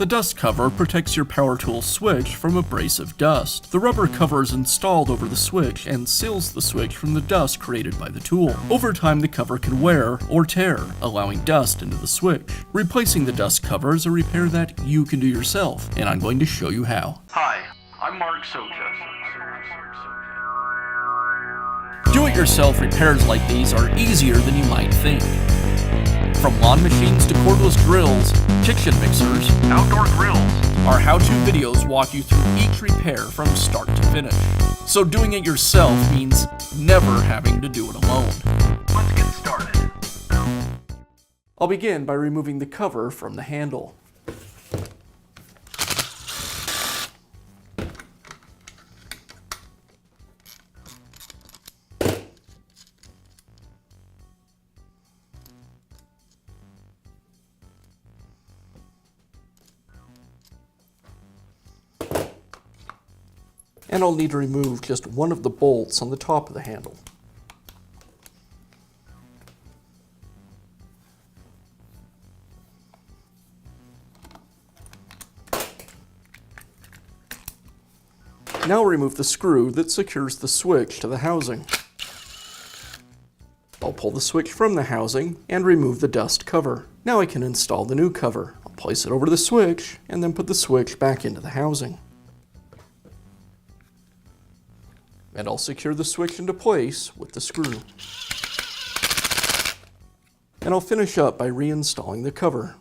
The dust cover protects your power tool switch from abrasive dust. The rubber cover is installed over the switch and seals the switch from the dust created by the tool. Over time, the cover can wear or tear, allowing dust into the switch. Replacing the dust cover is a repair that you can do yourself, and I'm going to show you how. Hi, I'm Mark Socha. Do-it-yourself repairs like these are easier than you might think. From lawn machines to cordless grills, kitchen mixers, Outdoor grills. our how-to videos walk you through each repair from start to finish. So doing it yourself means never having to do it alone. Let's get started. I'll begin by removing the cover from the handle. And I'll need to remove just one of the bolts on the top of the handle. Now I'll remove the screw that secures the switch to the housing. I'll pull the switch from the housing and remove the dust cover. Now I can install the new cover. I'll place it over the switch and then put the switch back into the housing. And I'll secure the switch into place with the screw. And I'll finish up by reinstalling the cover.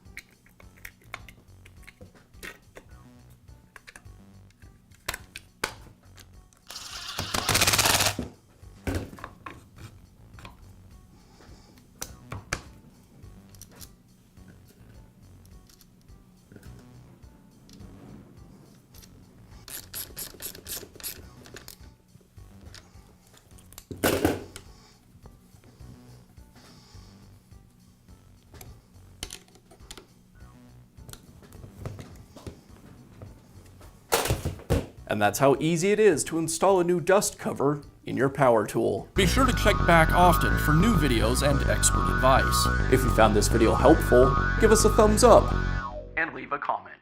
And that's how easy it is to install a new dust cover in your power tool. Be sure to check back often for new videos and expert advice. If you found this video helpful, give us a thumbs up And leave a comment.